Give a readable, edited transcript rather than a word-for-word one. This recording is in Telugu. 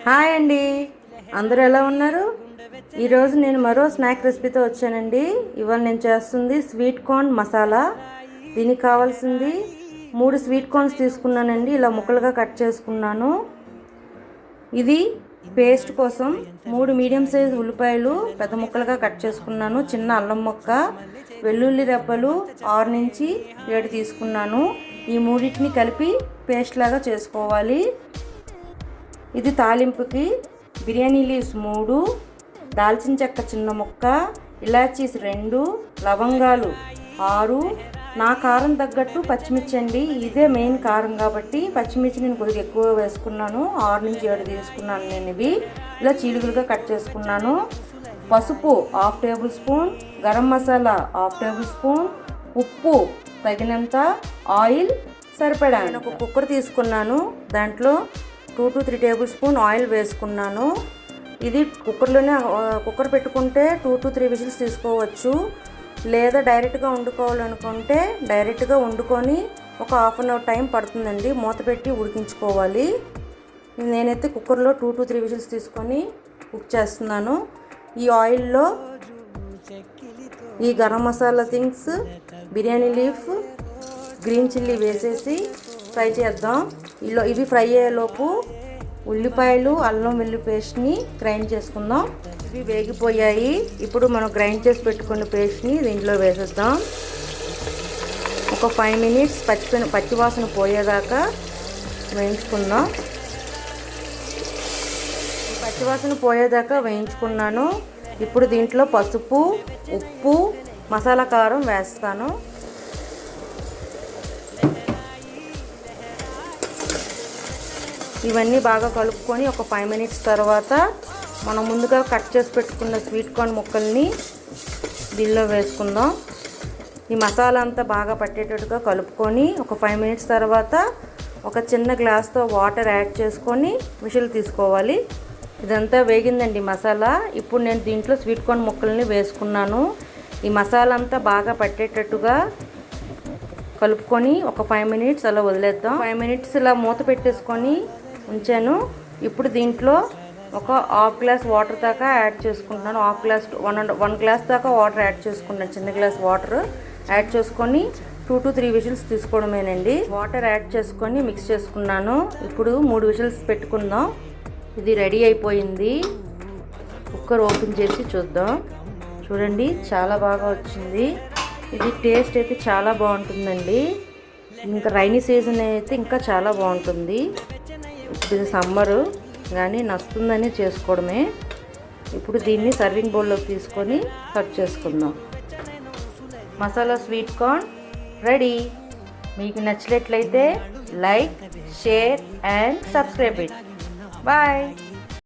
హాయ్ అండి, అందరూ ఎలా ఉన్నారు? ఈరోజు నేను మరో స్నాక్ రెసిపీతో వచ్చానండి. ఇవాళ నేను చేస్తుంది స్వీట్ కార్న్ మసాలా. దీనికి కావాల్సింది 3 స్వీట్ కార్న్స్ తీసుకున్నానండి. ఇలా ముక్కలుగా కట్ చేసుకున్నాను. ఇది పేస్ట్ కోసం 3 మీడియం సైజ్ ఉల్లిపాయలు పెద్ద ముక్కలుగా కట్ చేసుకున్నాను. చిన్న అల్లం ముక్క, వెల్లుల్లి రెబ్బలు 6 నుంచి 7 తీసుకున్నాను. ఈ మూడింటిని కలిపి పేస్ట్ లాగా చేసుకోవాలి. ఇది తాలింపుకి బిర్యానీ లీవ్స్ 3, దాల్చిన చెక్క చిన్న ముక్క, ఇలాచీస్ 2, లవంగాలు 6, నా కారం తగ్గట్టు పచ్చిమిర్చి అండి. ఇదే మెయిన్ కారం కాబట్టి పచ్చిమిర్చి నేను కొద్దిగా ఎక్కువ వేసుకున్నాను. 6 నుంచి 7 తీసుకున్నాను నేను. ఇవి ఇలా చీలుగులుగా కట్ చేసుకున్నాను. పసుపు 1/2 table spoon, garam masala 1/2 table spoon, ఉప్పు తగినంత, ఆయిల్ సరిపడా. నేను ఒక కుక్కర్ తీసుకున్నాను. దాంట్లో 2 to 3 టేబుల్ స్పూన్ ఆయిల్ వేసుకున్నాను. ఇది కుక్కర్లోనే కుక్కర్ పెట్టుకుంటే 2 to 3 విజిల్స్ తీసుకోవచ్చు. లేదా డైరెక్ట్గా వండుకోవాలనుకుంటే డైరెక్ట్గా వండుకొని ఒక హాఫ్ అన్ అవర్ టైం పడుతుందండి. మూత పెట్టి ఉడికించుకోవాలి. నేనైతే కుక్కర్లో 2 to 3 విజిల్స్ తీసుకొని కుక్ చేస్తున్నాను. ఈ ఆయిల్లో ఈ garam masala things, biryani leaf, green chilli వేసేసి ఫ్రై చేద్దాం. ఇవి ఫ్రై అయ్యేలోపు ఉల్లిపాయలు, అల్లం వెల్లుల్లి పేస్ట్ని గ్రైండ్ చేసుకుందాం. ఇవి వేగిపోయాయి. ఇప్పుడు మనం గ్రైండ్ చేసి పెట్టుకున్న పేస్ట్ని దీంట్లో వేసేద్దాం. ఒక 5 మినిట్స్ పచ్చివాసన పోయేదాకా వేయించుకుందాం. పచ్చివాసన పోయేదాకా వేయించుకున్నాను. ఇప్పుడు దీంట్లో పసుపు, ఉప్పు, మసాలా కారం వేస్తాను. ఇవన్నీ బాగా కలుపుకొని ఒక 5 మినిట్స్ తర్వాత మనం ముందుగా కట్ చేసి పెట్టుకున్న స్వీట్ కార్న్ ముక్కల్ని దీనిలో వేసుకుందాం. ఈ మసాలా అంతా బాగా పట్టేటట్టుగా కలుపుకొని ఒక 5 మినిట్స్ తర్వాత ఒక చిన్న గ్లాస్తో వాటర్ యాడ్ చేసుకొని విజిల్ తీసుకోవాలి. ఇదంతా వేగిందండి మసాలా. ఇప్పుడు నేను దీంట్లో స్వీట్ కార్న్ ముక్కల్ని వేసుకున్నాను. ఈ మసాలా అంతా బాగా పట్టేటట్టుగా కలుపుకొని ఒక 5 మినిట్స్ అలా వదిలేద్దాం. 5 మినిట్స్ ఇలా మూత పెట్టేసుకొని ఉంచాను. ఇప్పుడు దీంట్లో ఒక హాఫ్ గ్లాస్ వాటర్ దాకా యాడ్ చేసుకుంటున్నాను. 1 గ్లాస్ దాకా వాటర్ యాడ్ చేసుకున్నాను. చిన్న గ్లాస్ వాటర్ యాడ్ చేసుకొని 2 to 3 విజిల్స్ తీసుకోవడమేనండి. వాటర్ యాడ్ చేసుకొని మిక్స్ చేసుకున్నాను. ఇప్పుడు 3 విజిల్స్ పెట్టుకుందాం. ఇది రెడీ అయిపోయింది. కుక్కర్ ఓపెన్ చేసి చూద్దాం. చూడండి, చాలా బాగా వచ్చింది. ఇది టేస్ట్ అయితే చాలా బాగుంటుందండి. ఇంకా రైనీ సీజన్ అయితే ఇంకా చాలా బాగుంటుంది. ఇది సమ్మరు కానీ నస్తుందని చేసుకోవడమే. ఇప్పుడు దీన్ని సర్వింగ్ బౌల్లోకి తీసుకొని సర్వ్ చేసుకుందాం. Masala sweet corn ready. మీకు నచ్చినట్లయితే like, share and subscribe it. Bye.